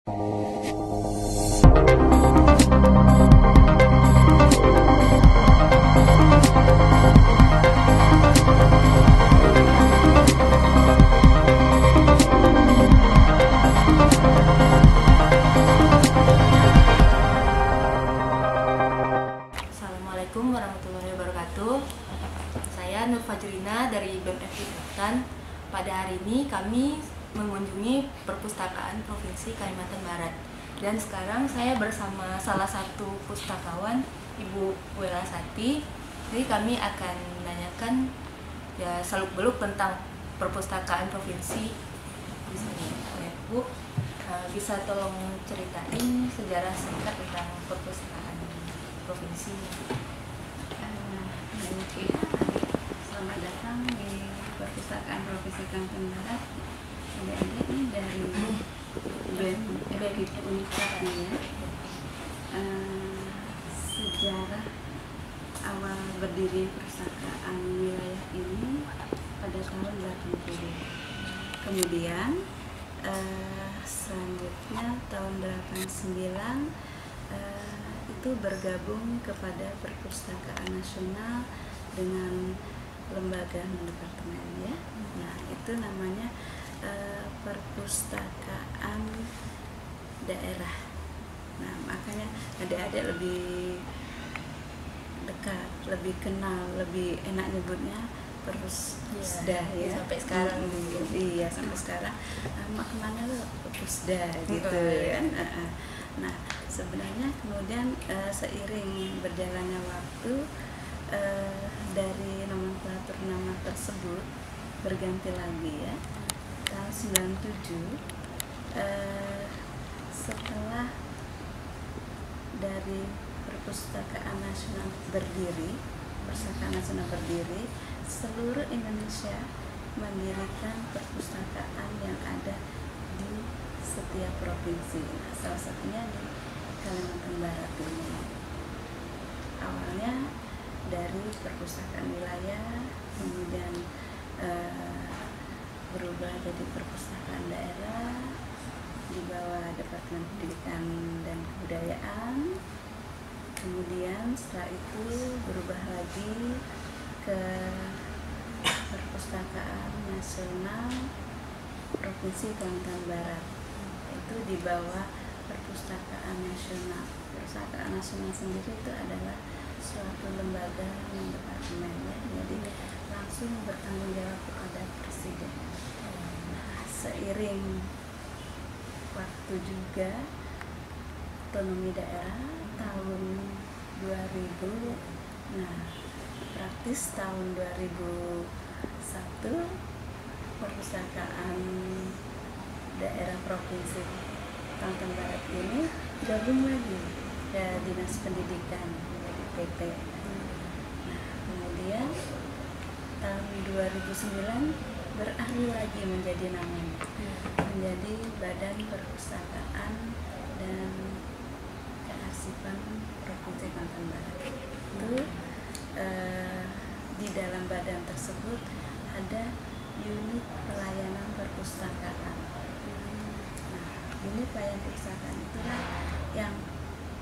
Assalamualaikum warahmatullahi wabarakatuh. Saya Nur Fajrina dari BEM FIB Hutan. Pada hari ini kami mengunjungi Perpustakaan Provinsi Kalimantan Barat. Dan sekarang saya bersama salah satu pustakawan, Ibu Welasati. Jadi kami akan menanyakan ya seluk-beluk tentang Perpustakaan Provinsi di sini. Bu, bisa tolong ceritain sejarah singkat tentang Perpustakaan Provinsi? Selamat datang di Perpustakaan Provinsi Kalimantan Barat. Adik-adik ini dari BEM FIB Unikata ya. Sejarah awal berdiri perpustakaan wilayah ini pada tahun 80. Kemudian selanjutnya tahun 89 itu bergabung kepada Perpustakaan Nasional dengan lembaga non-departemen ya. Nah, itu namanya perpustakaan daerah. Nah, makanya adik-adik lebih dekat, lebih kenal, lebih enak nyebutnya Perpusda ya. Sampai sekarang iya, sampai sekarang kemana lo Perpusda gitu kan. Nah, sebenarnya kemudian seiring berjalannya waktu dari nomenklatur nama tersebut berganti lagi ya. Tahun 97 setelah dari Perpustakaan Nasional berdiri, Perpustakaan Nasional berdiri, seluruh Indonesia mendirikan perpustakaan yang ada di setiap provinsi. Nah, salah satunya di Kalimantan Barat ini. Awalnya dari perpustakaan wilayah, kemudian berubah jadi perpustakaan daerah di bawah Departemen Pendidikan dan Kebudayaan. Kemudian setelah itu berubah lagi ke Perpustakaan Nasional Provinsi Kalimantan Barat, itu di bawah Perpustakaan Nasional. Perpustakaan Nasional sendiri itu adalah suatu lembaga non-departemen ya, jadi langsung bertanggung jawab kepada Presiden. Nah, seiring waktu juga otonomi daerah tahun 2000, nah praktis tahun 2001 Perpustakaan Daerah Provinsi Kalimantan Barat ini gabung lagi ke Dinas Pendidikan menjadi PT. Nah, kemudian tahun 2009 beralih lagi menjadi namanya, menjadi Badan Perpustakaan dan Kearsipan Provinsi Kalimantan Barat. Itu di dalam badan tersebut ada unit pelayanan perpustakaan. Nah, unit pelayanan perpustakaan itulah yang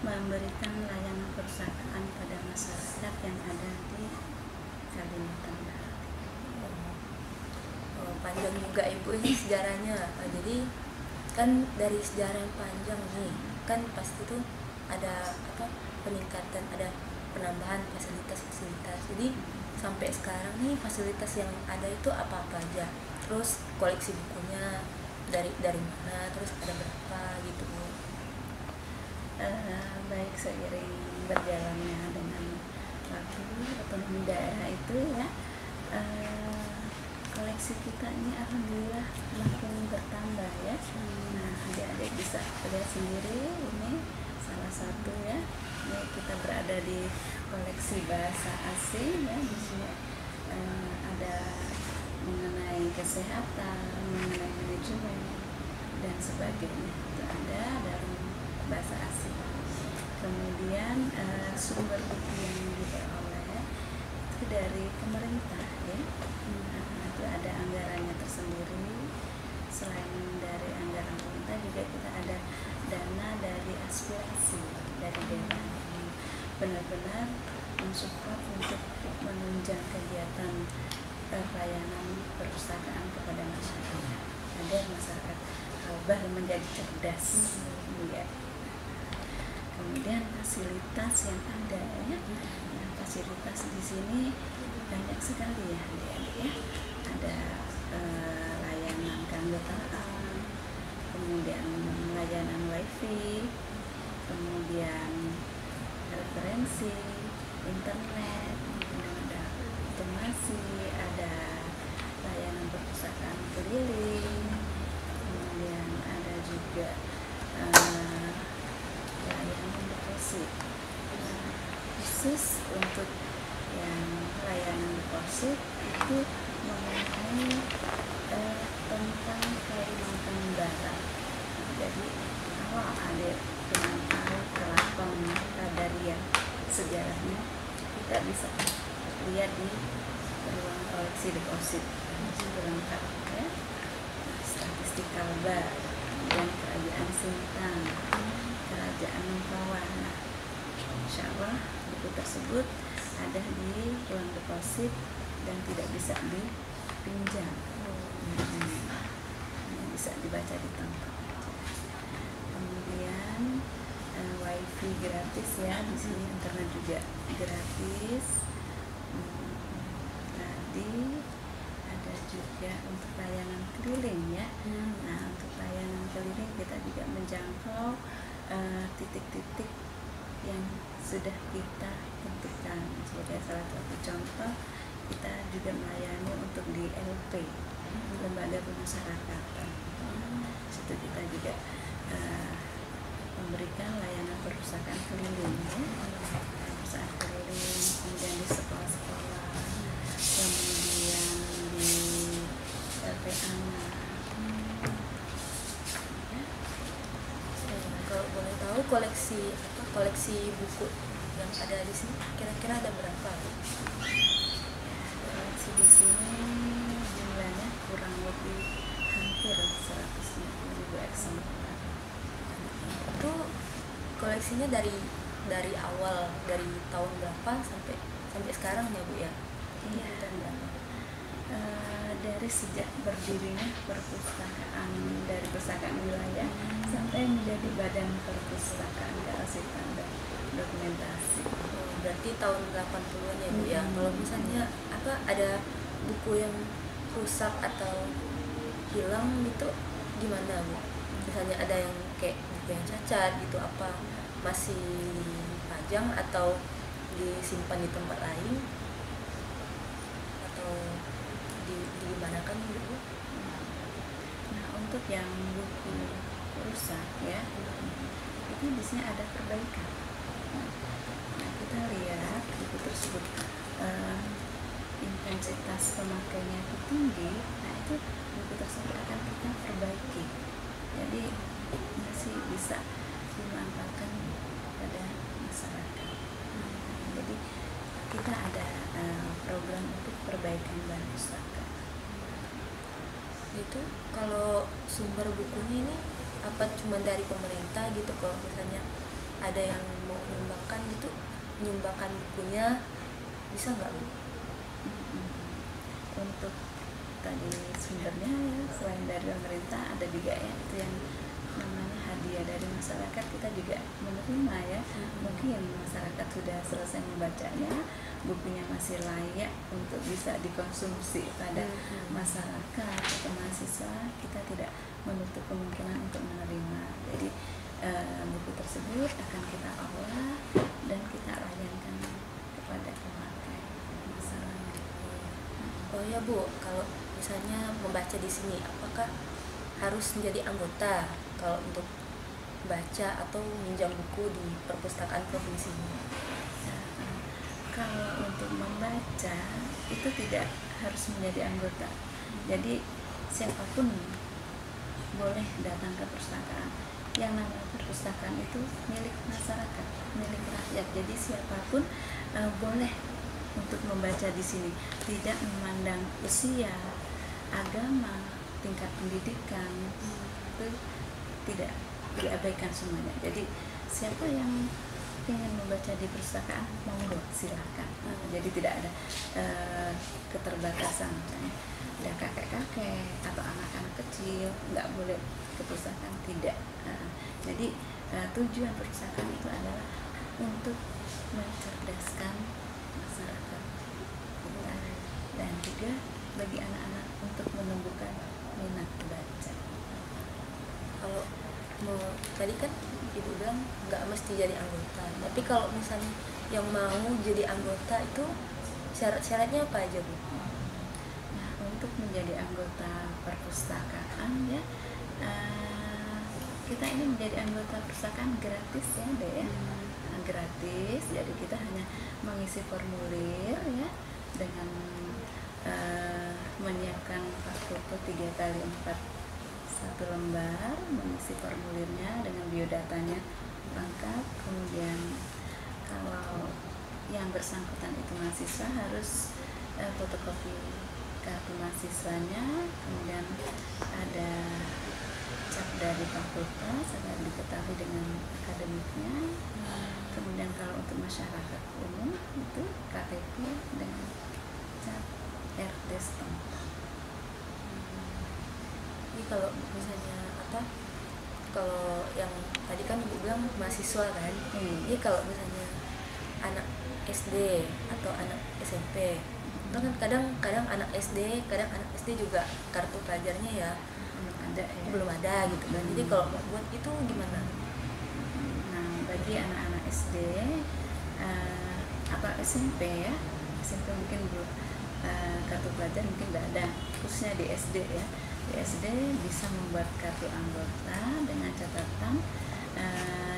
memberikan layanan perpustakaan pada masyarakat yang ada di Kalimantan Barat. Panjang juga Ibu ini sejarahnya. Jadi kan dari sejarah yang panjang nih, kan pasti tuh ada peningkatan, ada penambahan fasilitas-fasilitas. Jadi sampai sekarang nih fasilitas yang ada itu apa-apa aja. Terus koleksi bukunya dari mana, terus ada berapa gitu Bu. Baik, seiring berjalannya dengan waktu otonomi daerah itu ya, koleksi kita ini alhamdulillah makin bertambah ya. Nah, adik-adik bisa lihat sendiri, ini salah satu ya. Ini kita berada di koleksi bahasa asing ya. Di sini ada mengenai kesehatan, mengenai manajemen dan sebagainya. Itu ada dalam bahasa asing. Kemudian sumber buku yang diperoleh itu dari pemerintah ya. Itu ada anggarannya tersendiri. Selain dari anggaran pemerintah juga kita ada benar-benar mensupport untuk menunjang kegiatan pelayanan perpustakaan kepada masyarakat agar masyarakat Kalbar menjadi cerdas. Ya. Kemudian fasilitas yang ada ya, nah, fasilitas di sini banyak sekali ya adik-adik ya. Ada layanan keanggotaan, kemudian layanan wifi, kemudian referensi, internet, kemudian ada otomasi, ada layanan perpustakaan keliling, kemudian ada juga layanan deposit. Khusus untuk yang layanan deposit itu mengenai tentang Kalimantan Barat. Jadi awal ada dengan tahu keraton Radaria sejarahnya, kita bisa lihat di ruang koleksi deposit itu lengkap ya. Statistik Kalbar dan Kerajaan Sintang, Kerajaan Mempawah. Nah, insya Allah buku tersebut ada di ruang deposit dan tidak bisa dipinjam. Bisa dibaca di tempat. Kemudian wifi gratis ya, di sini internet juga gratis. Tadi ada juga untuk layanan keliling ya. Nah, untuk layanan keliling kita juga menjangkau titik-titik yang sudah kita tentukan. Sebagai salah satu contoh, kita juga melayani untuk di LP, lembaga pemasyarakatan. Situ kita juga memberikan layanan perpustakaan keliling ya. Perpustakaan keliling, kemudian di sekolah-sekolah, kemudian di LPA. Kalau boleh tahu koleksi buku yang ada di sini kira-kira ada berapa? Koleksi di sini jumlahnya kurang lebih hampir 150.000 eksemplar. Itu koleksinya dari awal, dari tahun berapa sampai sekarang ya Bu ya? Iya. Tahun berapa? Dari sejak berdirinya perpustakaan dari perpustakaan wilayah sampai menjadi badan perpustakaan kearsipan dan dokumentasi. Berarti tahun 80-an ya Bu ya. Kalau misalnya ada buku yang rusak atau hilang gitu gimana Bu? Misalnya ada yang kayak buku yang cacat gitu, apa masih dipajang atau disimpan di tempat lain atau dimanakan gitu? Nah, untuk yang buku rusak ya, itu biasanya ada perbaikan. Nah, kita lihat buku tersebut intensitas pemakainya itu tinggi, nah itu buku tersebut akan kita perbaiki. Jadi masih bisa dimanfaatkan pada masyarakat. Jadi kita ada program untuk perbaikan bahan pustaka. Itu kalau sumber bukunya ini apa cuma dari pemerintah gitu? Kalau misalnya ada yang mau menyumbangkan bukunya bisa nggak Bu? Untuk tadi sumbernya ya, selain dari pemerintah ada juga ya itu yang namanya hadiah dari masyarakat, kita juga menerima ya. Mungkin masyarakat sudah selesai membacanya, bukunya masih layak untuk bisa dikonsumsi pada masyarakat atau mahasiswa, kita tidak menutup kemungkinan untuk menerima. Jadi buku tersebut akan kita olah dan kita layankan kepada pemakai masyarakat. Oh ya Bu, kalau misalnya membaca di sini, apakah harus menjadi anggota kalau untuk baca atau minjam buku di perpustakaan provinsi ini? Kalau untuk membaca itu tidak harus menjadi anggota. Jadi siapapun boleh datang ke perpustakaan. Yang namanya perpustakaan itu milik masyarakat, milik rakyat. Jadi siapapun boleh untuk membaca di sini, tidak memandang usia, agama, tingkat pendidikan, itu tidak diabaikan semuanya. Jadi siapa yang ingin membaca di perpustakaan, monggo silakan. Jadi tidak ada keterbatasan, misalnya ada kakek-kakek atau anak-anak kecil nggak boleh ke perpustakaan, tidak. Jadi tujuan perpustakaan itu adalah untuk mencerdaskan masyarakat, ya. Dan juga bagi anak-anak untuk menumbuhkan minat baca. Kalau tadi kan ibu bilang nggak mesti jadi anggota, tapi kalau misalnya yang mau jadi anggota itu syarat-syaratnya apa aja, Bu? Nah, untuk menjadi anggota perpustakaan ya, kita ini menjadi anggota perpustakaan gratis ya, deh ya. Gratis, jadi kita hanya mengisi formulir ya, dengan menyiapkan foto 3x4 satu lembar, mengisi formulirnya dengan biodatanya lengkap. Kemudian kalau yang bersangkutan itu mahasiswa harus fotokopi kartu mahasiswanya, kemudian ada cap dari fakultas agar diketahui dengan akademiknya. Kemudian kalau untuk masyarakat umum itu KTP dengan cap RT setempat. Jadi kalau misalnya kalau yang tadi kan ibu bilang mahasiswa kan, jadi kalau misalnya anak SD atau anak SMP, itu kan kadang anak SD, kadang anak SD juga kartu pelajarnya ya belum ada gitu kan. Jadi kalau mau buat itu gimana? Nah, bagi anak-anak SD atau SMP ya, SMP mungkin belum kartu pelajar mungkin tidak ada, khususnya di SD ya. Di SD bisa membuat kartu anggota dengan catatan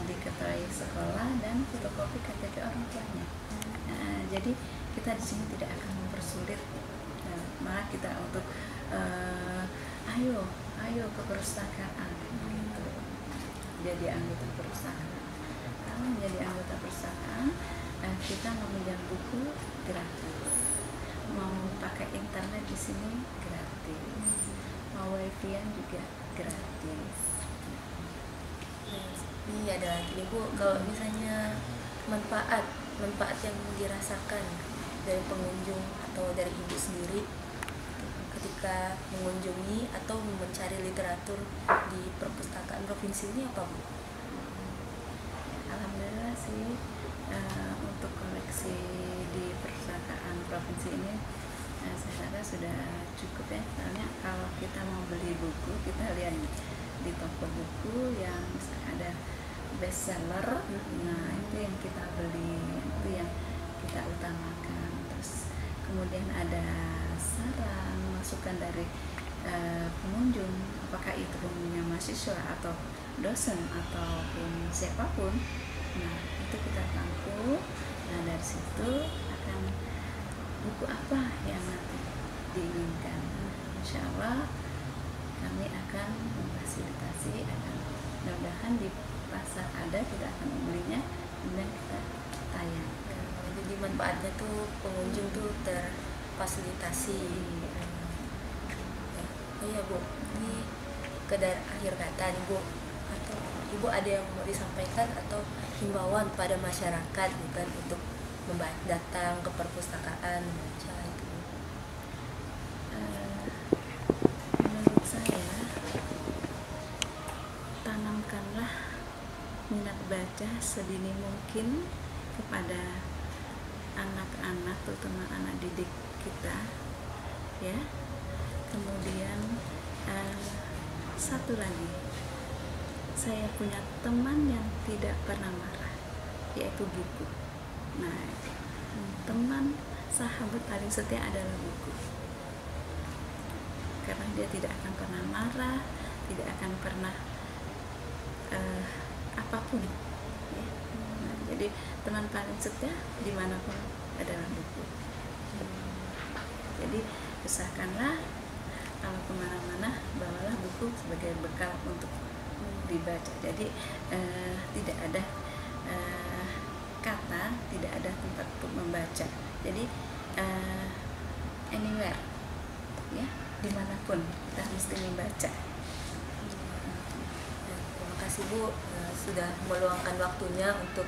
diketahui sekolah dan fotokopi KTP orang tuanya. Jadi kita di sini tidak akan mempersulit, malah kita untuk ayo ke perpustakaan gitu. Jadi anggota perpustakaan. Kalau menjadi anggota perpustakaan, kita meminjam buku gratis, mau pakai internet di sini gratis, mau wifi-an juga gratis. Ini ada lagi nih Bu, kalau misalnya manfaat yang dirasakan dari pengunjung atau dari ibu sendiri ketika mengunjungi atau mencari literatur di perpustakaan provinsi ini apa, Bu? Alhamdulillah sih, untuk koleksi di perpustakaan provinsi ini saya rasa sudah cukup ya. Soalnya kalau kita mau beli buku, kita lihat di toko buku yang ada bestseller, nah itu yang kita beli, itu yang kita utamakan. Terus kemudian ada saran, masukan dari pengunjung, apakah itu pengunjungnya mahasiswa atau dosen ataupun siapapun. Nah itu kita tampung. Nah dari situ akan buku apa yang nanti diinginkan. Insya Allah kami akan memfasilitasi, mudah-mudahan di pasar ada, kita akan membelinya, kemudian kita tayangkan. Jadi manfaatnya tuh pengunjung tuh terfasilitasi. Iya Bu, ini ke akhir kata nih Bu, atau Ibu ada yang mau disampaikan atau himbauan pada masyarakat bukan untuk datang ke perpustakaan membaca itu? Menurut saya, tanamkanlah minat baca sedini mungkin kepada anak-anak, terutama anak didik kita ya. Kemudian satu lagi, saya punya teman yang tidak pernah marah, yaitu buku. Nah, teman sahabat paling setia adalah buku, karena dia tidak akan pernah marah, tidak akan pernah apapun ya. Nah, jadi teman paling setia dimanapun adalah buku. Jadi usahakanlah kalau kemana-mana bawalah buku sebagai bekal untuk dibaca. Jadi tidak ada kata, tidak ada tempat untuk membaca. Jadi anywhere ya, dimanapun kita mesti membaca. Terima kasih Bu sudah meluangkan waktunya untuk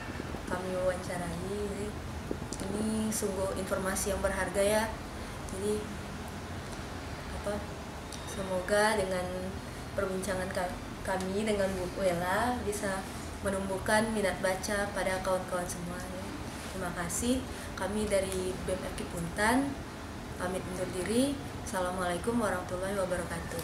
kami wawancarai. Ini sungguh informasi yang berharga ya. Jadi semoga dengan perbincangan kami dengan Bu Wela bisa menumbuhkan minat baca pada kawan-kawan semua. Terima kasih. Kami dari BEM FKIP Puntan pamit undur diri. Assalamualaikum warahmatullahi wabarakatuh.